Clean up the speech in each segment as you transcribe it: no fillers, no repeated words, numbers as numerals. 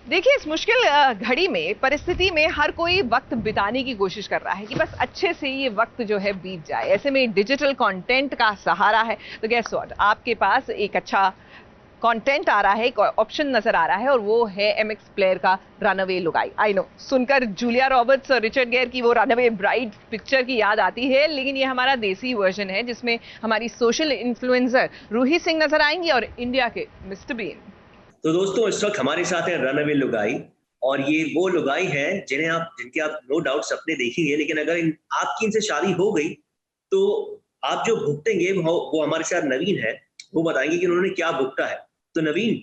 देखिए, इस मुश्किल घड़ी में, परिस्थिति में हर कोई वक्त बिताने की कोशिश कर रहा है कि बस अच्छे से ये वक्त जो है बीत जाए। ऐसे में डिजिटल कंटेंट का सहारा है। तो गेस व्हाट, आपके पास एक अच्छा कंटेंट आ रहा है, एक ऑप्शन नजर आ रहा है, और वो है एमएक्स प्लेयर का रनअवे लुगाई। आई नो, सुनकर जूलिया रॉबर्ट्स और रिचर्ड गेयर की वो रनअवे ब्राइड पिक्चर की याद आती है, लेकिन ये हमारा देसी वर्जन है जिसमें हमारी सोशल इन्फ्लुएंसर रूही सिंह नजर आएंगी और इंडिया के मिस्टर बीन। तो दोस्तों, इस वक्त हमारे साथ है रनअवे लुगाई। और ये वो लुगाई है जिनके आप नो डाउट सपने देखेंगे, लेकिन अगर आपकी इनसे शादी हो गई तो आप जो भुगतेंगे वो हमारे साथ नवीन है। वो बताएंगे कि उन्होंने क्या भुगता है। तो नवीन,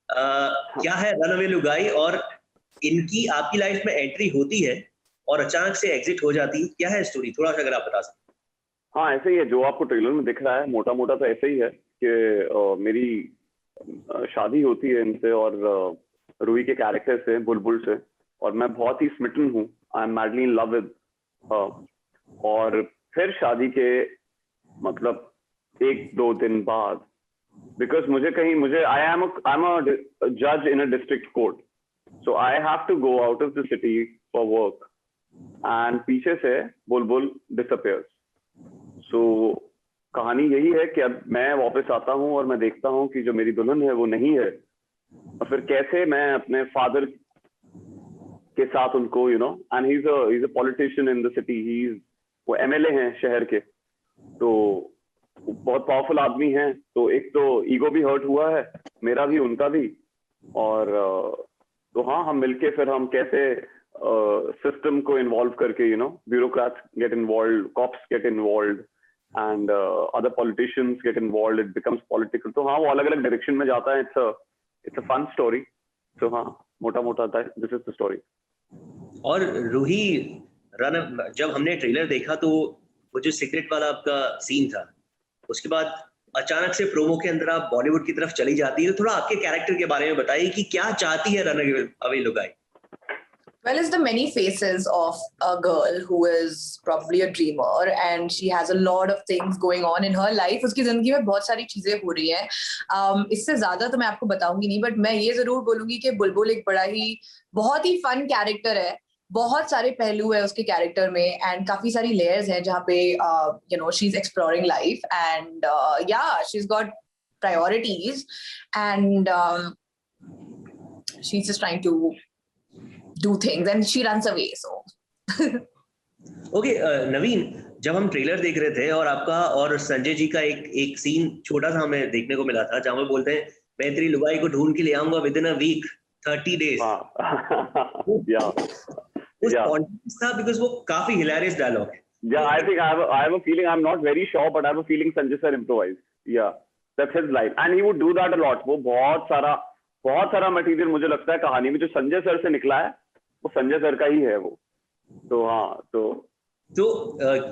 क्या है रनअवे लुगाई, और इनकी आपकी लाइफ में एंट्री होती है और अचानक से एग्जिट हो जाती है, क्या है स्टोरी? थोड़ा सा अगर आप बता सकते। हाँ, ऐसे ही है जो आपको ट्रेलर में दिख रहा है। मोटा मोटा तो ऐसे ही है कि मेरी शादी होती है इनसे और रूही के कैरेक्टर से, बुलबुल से, और मैं बहुत ही स्मिटन हूँ। I am madly in love with. और फिर शादी के मतलब 1-2 दिन बाद, बिकॉज मुझे आई एम अ जज in a district court, so I have to go out of the city for work, and पीछे से बुलबुल डिसअपियर्स। सो कहानी यही है कि अब मैं वापस आता हूँ और मैं देखता हूँ कि जो मेरी दुल्हन है वो नहीं है, और फिर कैसे मैं अपने फादर के साथ उनको and he is a politician in the city. वो एमएलए हैं शहर के, तो बहुत पावरफुल आदमी हैं। तो एक तो ईगो भी हर्ट हुआ है, मेरा भी उनका भी। और तो हाँ, हम मिलके फिर हम कैसे सिस्टम को इन्वॉल्व करके bureaucrats get involve, cops get involve, and other politicians get involved, it becomes political. तो हाँ, वो अलग अलग डायरेक्शन में जाता है। it's a fun story. So हाँ, मोटा मोटा this is the story. और रूही, जब हमने ट्रेलर देखा तो वो जो सिगरेट वाला आपका सीन था, उसके बाद अचानक से प्रोमो के अंदर आप बॉलीवुड की तरफ चली जाती है। तो थोड़ा आपके कैरेक्टर के बारे में बताइए कि क्या चाहती है रनअवे लुगाई। Well, it's the many faces of a girl who is probably a dreamer and she has a lot of things going on in her life. उसकी जिंदगी में बहुत सारी चीजें हो रही हैं। इससे ज्यादा तो मैं आपको बताऊंगी नहीं, बट मैं ये जरूर बोलूंगी कि बुलबुल एक बहुत ही फन कैरेक्टर है। बहुत सारे पहलू है उसके कैरेक्टर में एंड काफी सारी लेयर्स हैं जहाँ पे she is exploring life and she is got priorities and she is just trying to do things and she runs away. So okay, Naveen, जब हम ट्रेलर देख रहे थे और आपका और संजय जी का एक सीन छोटा सा हमें देखने को मिला था, जहां वो बोलते हैं मैं तेरी लुगाई को ढूंढ के ले आऊंगा within a week, 30 days। उस कॉन्टेक्स्ट था बिकॉज़ वो काफी हिलेरियस डायलॉग है। Yeah, I think I have a feeling, I'm not very sure, but I have a feeling Sanjay sir improvised. Yeah, that's his line, and he would do that a lot. वो बहुत सारा material मुझे लगता है कहानी में जो Sanjay sir से निकला है वो संजय सर का ही है वो। तो हाँ, तो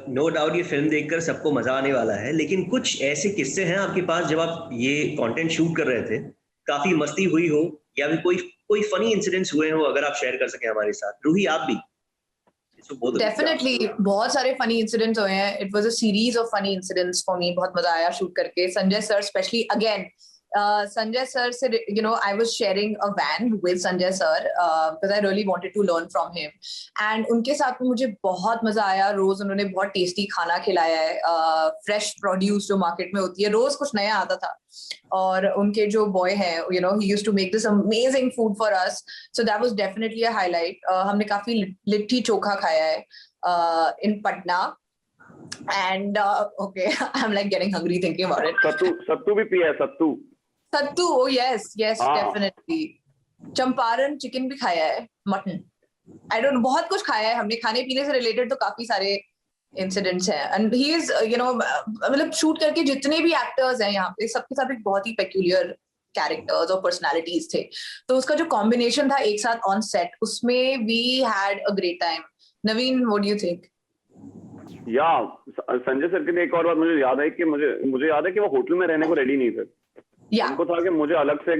नो डाउट ये फिल्म देखकर सबको मजा आने वाला है, लेकिन कुछ ऐसे किस्से हैं आपके पास जब आप ये कंटेंट शूट कर रहे थे, काफी मस्ती हुई हो या भी कोई फनी इंसिडेंट्स हुए हो, अगर आप शेयर कर सकें हमारे साथ। रूही, आप भी। डेफिनेटली बहुत सारे फनी इंसिडेंट्स हुए हैं। It was a series of funny incidents for me. बहुत मजा आया शूट करके। Sanjay sir specially, again Sanjay sir said, I was sharing a van with Sanjay sir because I really wanted to learn from him. And उनके साथ में मुझे बहुत मजा आया। रोज उन्होंने बहुत टेस्टी खाना खिलाया है, फ्रेश प्रोड्यूस जो मार्केट में होती है, रोज कुछ नया आता था। और उनके जो बॉय हैं, he used to make this amazing food for us. So that was definitely a highlight. हमने काफी लिट्टी चोखा खाया है in Patna. And okay, I'm like getting hungry thinking about it. सत्तू भी पिया है, सत्तू। Oh yes, definitely. Champaran chicken भी खाया है, मटन, आई डोंट नो, बहुत कुछ खाया है हमने। खाने पीने से रिलेटेड तो काफी सारे इंसिडेंट्स हैं। एंड ही इज मतलब शूट करके जितने भी एक्टर्स हैं यहाँ पे, सबके साथ एक बहुत ही पेक्यूलियर कैरेक्टर्स और पर्सनालिटीज थे। तो उसका जो कॉम्बिनेशन था एक साथ ऑन सेट, उसमें we had a great time. Naveen, what do you think? या संजय सर की एक और बात मुझे याद है कि मुझे याद है कि वो होटल में रहने को रेडी नहीं थे। उनको था कि मुझे अलग से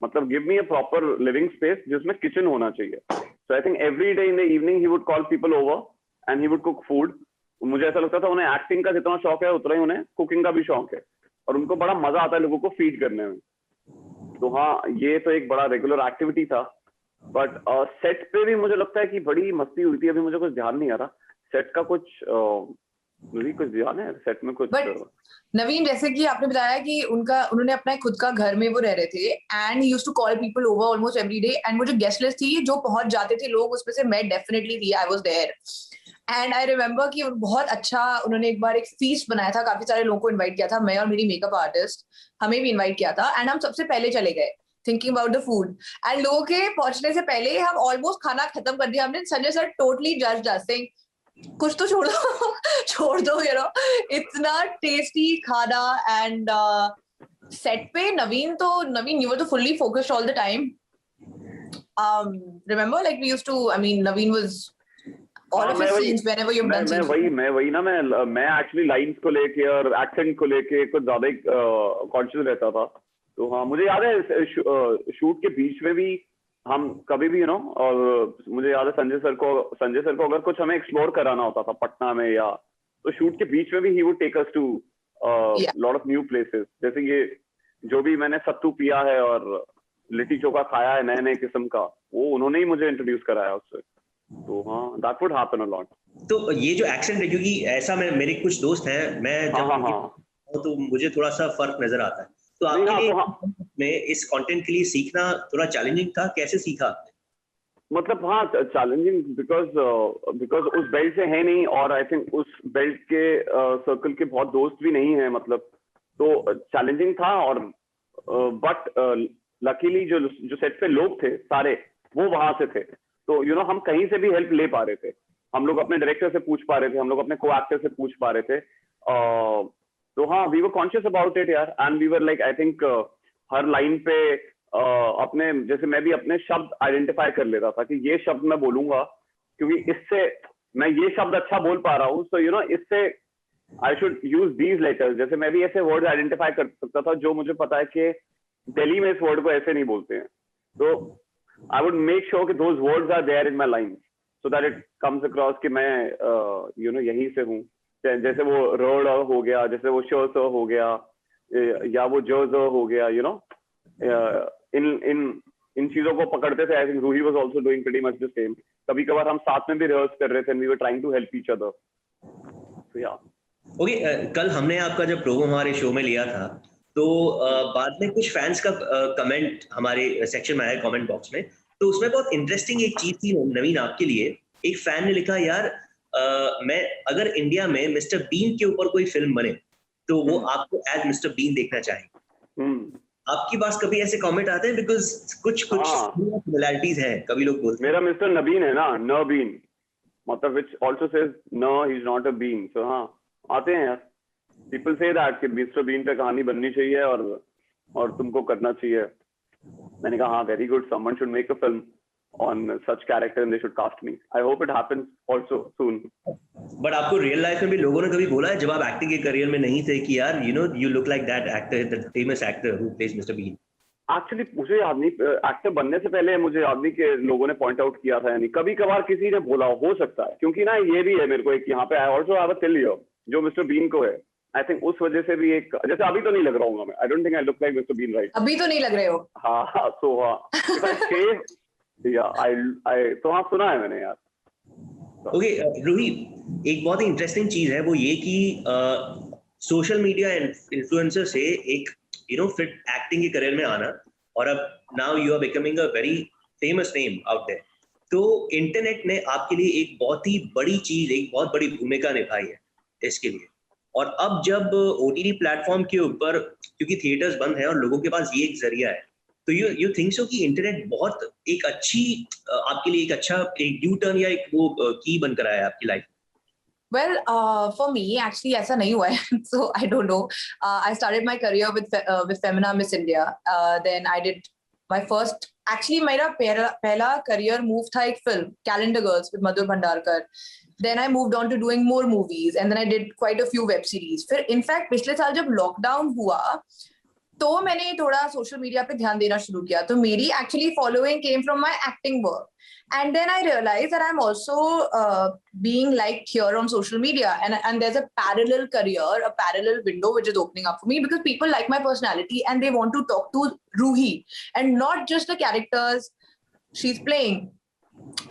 मतलब give me a proper living space जिसमें किचन होना चाहिए। So I think every day in the evening he would call people over and he would cook food. मुझे ऐसा लगता था उन्हें एक्टिंग का जितना शौक है उतना ही उन्हें कुकिंग का भी शौक है, और उनको बड़ा मजा आता है लोगों को फीड करने में। तो हाँ, ये तो एक बड़ा रेगुलर एक्टिविटी था बट सेट पे भी मुझे लगता है कि बड़ी मस्ती हुई थी. अभी मुझे कुछ ध्यान नहीं आ रहा सेट का कुछ. मुझे कुछ ध्यान है सेट में कुछ. बट नवीन, जैसे कि आपने बताया कि उन्होंने अपना खुद का घर में वो रह रहे थे and he used to call people over almost every day, and वो जो गेस्ट लिस्ट थी जो पहुंच जाते थे लोग, उसमें से मैं डेफिनेटली थी. I was there and I remember कि बहुत अच्छा उन्होंने एक बार एक फीस्ट बनाया था, काफी सारे लोगों को इनवाइट किया था, मैं और मेरी मेकअप आर्टिस्ट हमें भी इनवाइट किया था, एंड हम सबसे पहले चले गए thinking about the food, and लोगों के पहुंचने से पहले हम ऑलमोस्ट खाना खत्म कर दिया हमने. Sanjay sir totally judged us saying कुछ तो छोड़ दो छोड़ दो, यू नो, इतना टेस्टी खाना. एंड सेट पे Naveen you were so fully focused all the time. Remember like we used to, I mean Naveen was all of his scenes whenever you've done scenes. मैं एक्चुअली लाइंस को लेके और accent को लेके कुछ ज्यादा कॉन्शियस रहता था. तो हाँ मुझे याद है शूट के बीच में भी हम कभी भी और मुझे याद है संजय सर को अगर कुछ हमें एक्सप्लोर कराना होता था पटना में या तो शूट के बीच में भी he would take us to lot of new places. जैसे ये जो भी मैंने सत्तू पिया है और लिट्टी चोखा खाया है नए नए किस्म का, वो उन्होंने ही मुझे इंट्रोड्यूस कराया उससे. तो हाँ that would happen a lot. तो ये जो एक्सेंट है, क्योंकि ऐसा मेरे कुछ दोस्त हैं, मैं जब तो मुझे थोड़ा सा फर्क नजर आता है. तो आपके लिए में इस कंटेंट के लिए सीखना थोड़ा चैलेंजिंग था, कैसे सीखा आपने? मतलब हाँ चैलेंजिंग बिकॉज उस बेल्ट से है नहीं, और आई थिंक उस बेल्ट के सर्कल के बहुत दोस्त भी नहीं है, मतलब तो चैलेंजिंग था. और बट लकीली जो सेट पे लोग थे सारे वो वहां से थे, तो हम कहीं से भी हेल्प ले पा रहे थे. हम लोग अपने डायरेक्टर से पूछ पा रहे थे, हम लोग अपने को एक्टर से पूछ पा रहे थे. तो हाँ we were conscious about it यार, and we were like I think हर लाइन पे अपने, जैसे मैं भी अपने शब्द आइडेंटिफाई कर लेता था कि ये शब्द मैं बोलूंगा क्योंकि इससे मैं ये शब्द अच्छा बोल पा रहा हूँ, सो इससे I should use these letters. जैसे मैं भी ऐसे वर्ड आइडेंटिफाई कर सकता था जो मुझे पता है कि दिल्ली में इस वर्ड को ऐसे नहीं बोलते हैं, तो I would make sure कि those words are there in my lines so that it comes across कि मैं यहीं से हूँ. जैसे वो रोड हो गया, जैसे वो शो हो गया, या वो जो हो गया, इन चीजों को पकड़ते थे. I think Roohi was also doing pretty much the same. कभी कभार हम साथ में भी रिहर्स कर रहे थे, we were trying to help each other. So yeah okay. कल हमने आपका जब प्रोमो हमारे शो में लिया था, तो बाद में कुछ फैंस का कमेंट हमारे सेक्शन में आया, कमेंट बॉक्स में. तो उसमें बहुत इंटरेस्टिंग एक चीज थी नवीन आपके लिए. एक फैन ने लिखा, यार मैं अगर इंडिया में मिस्टर बीन के ऊपर कोई फिल्म बने तो वो आपको एज मिस्टर बीन देखना चाहेंगे. आपके पास कभी ऐसे कमेंट आते हैं? बिकॉज कुछ सिमिलैरिटीज हैं, कभी लोग बोलते हैं मेरा मिस्टर नबीन है ना, न बीन, मतलब which also says no he is not a bean. So हाँ आते हैं यार. People say that कि मिस्टर बीन पे कहानी बननी चाहिए और तुमको करना चाहिए. मैंने कहा हाँ very good, someone should make a film on such character and they should cast me. I hope it happens also soon. But आपको रियल लाइफ में भी लोगों ने कभी बोला है जब आप एक्टिंग के करियर में नहीं थे कि यार you look like that actor, the famous actor who plays Mr. Bean? Actually मुझे याद नहीं, एक्टर बनने से पहले मुझे याद नहीं कि लोगों ने पॉइंट आउट किया था, यानी कभी कभार किसी ने बोला हो सकता है, क्योंकि ना ये भी है मेरे को एक यहाँ पे I also have a till here जो मिस्टर बीन को है. आई थिंक उस वजह से भी एक, जैसे अभी तो नहीं लग रहा हूँ मैं, I don't think I look like mister Bean right. अभी तो नहीं लग रहे हो. हाँ सो तो हाँ सुना है मैंने यार. ओके रूही, एक बहुत ही इंटरेस्टिंग चीज है वो ये कि सोशल मीडिया इन्फ्लुएंसर से एक फिट एक्टिंग के करियर में आना, और अब now you are becoming a very famous name out there. तो इंटरनेट ने आपके लिए एक बहुत ही बड़ी चीज, एक बहुत बड़ी भूमिका निभाई है इसके लिए. और अब जब ओटीटी प्लेटफॉर्म के ऊपर, क्योंकि थिएटर्स बंद हैं और लोगों के पास ये एक जरिया है, तो यू थिंक सो कि इंटरनेट बहुत एक अच्छी आपके लिए एक अच्छा एक ड्यू टर्न या एक वो की बनकर आया है आपकी life? Well, for me, actually, ऐसा नहीं हुआ है. So I don't know. I started my career with Femina Miss India. Then I did my first. Actually, मेरा पहला career move था एक film, Calendar Girls with Madhur Bhandarkar. Then I moved on to doing more movies, and then I did quite a few web series. फिर in fact पिछले साल जब lockdown हुआ, तो मैंने थोड़ा सोशल मीडिया पे ध्यान देना शुरू किया. तो मेरी actually following came from my acting work, and then I realized that I'm also being liked here on social media, and there's a parallel career, a parallel window which is opening up for me, because people like my personality and they want to talk to Ruhi and not just the characters. she's playing.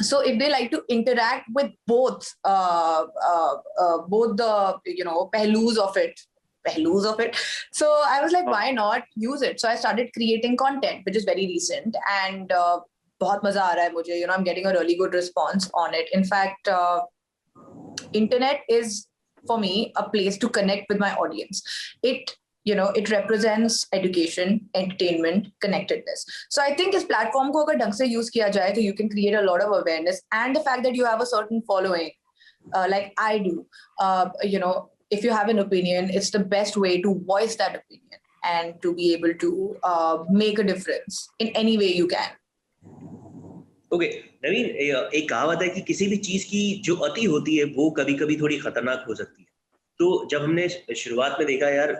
So if they like to interact with both the pehlus of it. So I was like, why not use it? So I started creating content, which is very recent, and बहुत मजा आ रहा है मुझे. I'm getting a really good response on it. In fact, internet is for me a place to connect with my audience. It represents education, entertainment, connectedness. So I think इस platform को अगर ढंग से use किया जाए, तो you can create a lot of awareness, and the fact that you have a certain following, like I do, if you have an opinion, it's the best way to voice that opinion and to be able to make a difference in any way you can. Okay Naveen, एक कहावत है कि किसी भी चीज की जो अति होती है वो कभी कभी थोड़ी खतरनाक हो सकती है. तो जब हमने शुरुआत में देखा यार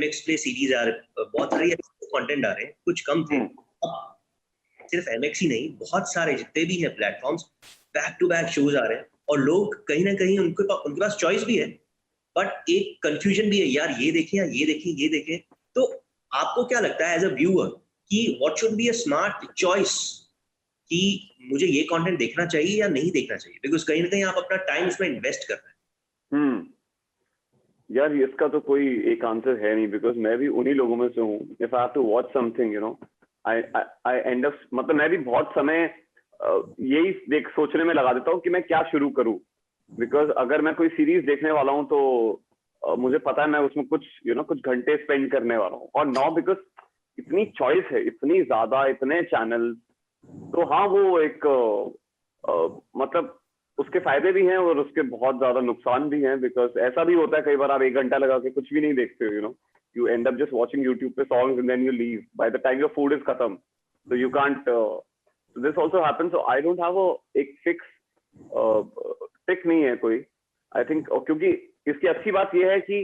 MX Play सीरीज आ रहे, बहुत सारे कंटेंट आ रहे हैं, कुछ कम थे, अब सिर्फ MX ही नहीं, बहुत सारे जितने भी हैं platforms back to back shows आ रहे हैं, और लोग कहीं ना कहीं उनके पास चॉइस भी है, बट एक कंफ्यूजन भी है, यार ये देखें या ये देखें. तो आपको क्या लगता है एज अ व्यूअर कि what should be a smart choice, कि मुझे ये कंटेंट देखना चाहिए या नहीं देखना चाहिए, बिकॉज कहीं ना कहीं आप अपना टाइम उसमें इन्वेस्ट कर रहे हैं. यार इसका तो कोई एक आंसर है नहीं, बिकॉज मैं भी उन्हीं लोगों में से हूँ. If I have to watch something, I end up, मतलब मैं भी बहुत समय यही सोचने में लगा देता हूँ कि मैं क्या शुरू करूँ, बिकॉज अगर मैं कोई सीरीज देखने वाला हूँ तो मुझे पता है मैं उसमें कुछ घंटे स्पेंड करने वाला हूँ. और नाउ बिकॉज इतनी चॉइस है, इतनी ज्यादा, इतने चैनल, तो हाँ वो एक मतलब उसके फायदे भी हैं और उसके बहुत ज्यादा नुकसान भी हैं. बिकॉज ऐसा भी होता है कई बार आप 1 घंटा लगा के कुछ भी नहीं देखते हो, you end up just watching YouTube पे songs and then you leave. By the time your food is khatam, so you can't. So this also happens. So I don't have एक fix pick नहीं है कोई. I think क्योंकि इसकी अच्छी बात यह है कि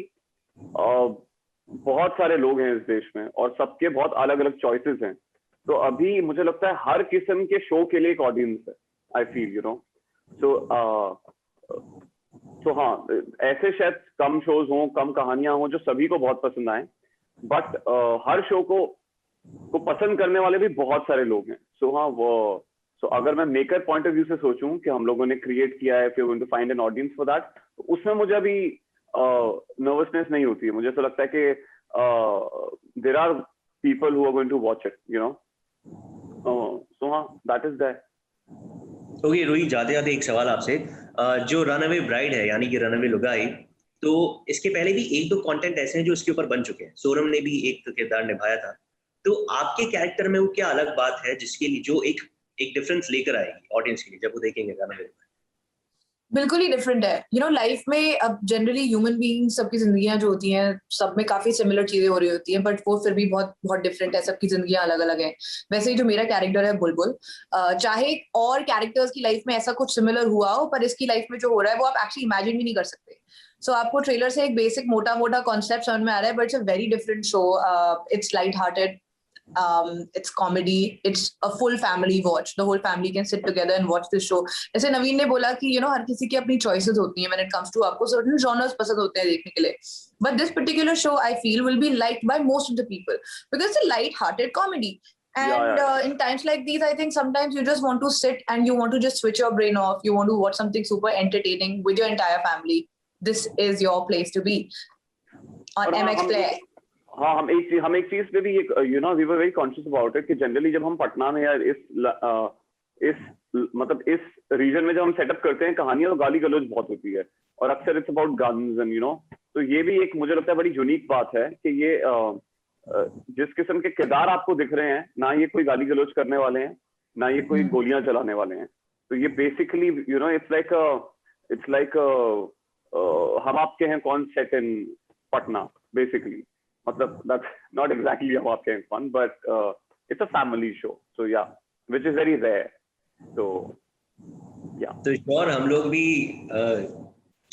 बहुत सारे लोग हैं इस देश में और सबके बहुत अलग अलग चॉइसेस हैं. तो अभी मुझे लगता है हर किस्म के शो के लिए एक ऑडियंस है. आई फील तो हाँ, ऐसे शायद कम शोज हों, कम कहानियां हों जो सभी को बहुत पसंद आए, बट हर शो को पसंद करने वाले भी बहुत सारे लोग हैं. सो हाँ, सो अगर मैं मेकर पॉइंट ऑफ व्यू से सोचूं कि हम लोगों ने क्रिएट किया है, if you going to find an audience for that, तो उसमें मुझे अभी नर्वसनेस नहीं होती है. मुझे ऐसा लगता है कि there are people who are going to watch it, so हाँ, that is that. Okay Rohit, जाते जाते एक सवाल आपसे, जो रनअवे ब्राइड है यानी कि रनअवे लुगाई, तो इसके पहले भी 1-2 कंटेंट ऐसे हैं जो इसके ऊपर बन चुके हैं. सोनम ने भी एक किरदार निभाया था, तो आपके कैरेक्टर में वो क्या अलग बात है जिसके लिए जो एक डिफरेंस लेकर आएगी ऑडियंस के लिए जब वो देखेंगे रनअवे लुगाई? बिल्कुल ही डिफरेंट है. लाइफ में अब जनरली ह्यूमन बीइंग, सबकी जिंदगियां जो होती हैं, सब में काफी सिमिलर चीजें हो रही होती हैं, बट वो फिर भी बहुत बहुत डिफरेंट है. सबकी जिंदगियां अलग अलग है. वैसे ही जो मेरा कैरेक्टर है बुलबुल, चाहे और कैरेक्टर्स की लाइफ में ऐसा कुछ सिमिलर हुआ हो, पर इसकी लाइफ में जो हो रहा है वो आप एक्चुअली इमेजिन भी नहीं कर सकते. सो आपको ट्रेलर से एक बेसिक मोटा कॉन्सेप्ट समझ में आ रहा है, but it's a very different show. Its light hearted, it's comedy, it's a full family watch. The whole family can sit together and watch this show. जैसे नवीन ने बोला कि हर किसी की अपनी choices होती हैं when it comes to, आपको certain genres पसंद होते हैं देखने के लिए, but this particular show I feel will be liked by most of the people because it's a light-hearted comedy. And in times like these, I think sometimes you just want to sit and you want to just switch your brain off. You want to watch something super entertaining with your entire family. This is your place to be on MX Play. हाँ, हम एक चीज पे भी we were very conscious about it कि generally जब हम पटना में या इस रीजन में जब हम सेटअप करते हैं कहानियां, तो गाली गलौज बहुत होती है और अक्सर इट्स अबाउट गन्स एंड तो ये भी एक मुझे लगता है बड़ी यूनिक बात है कि ये जिस किस्म के किरदार आपको दिख रहे हैं, ना ये कोई गाली गलौज करने वाले हैं, ना ये कोई गोलियां चलाने वाले हैं. तो ये बेसिकली इट्स लाइक हम आपके हैं कौन सेट इन पटना बेसिकली. मतलब that's not exactly हम आपके हैं कौन, but it's a family show, so yeah, which is very rare. So yeah. तो श्योर हम लोग भी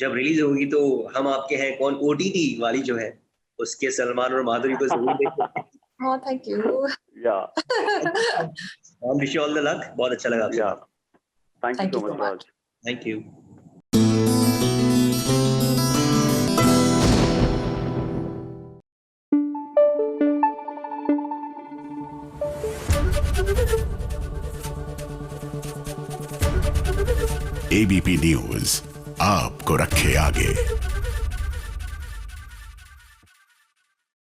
जब रिलीज होगी तो हम आपके हैं कौन OTT वाली जो है उसके सलमान और माधुरी को जरूर देखें. Oh, thank you. Yeah. I wish you all the luck. बहुत अच्छा लगा आपसे. Yeah. Thank you so much, Raj. Thank you. ABP news आपको रखे आगे।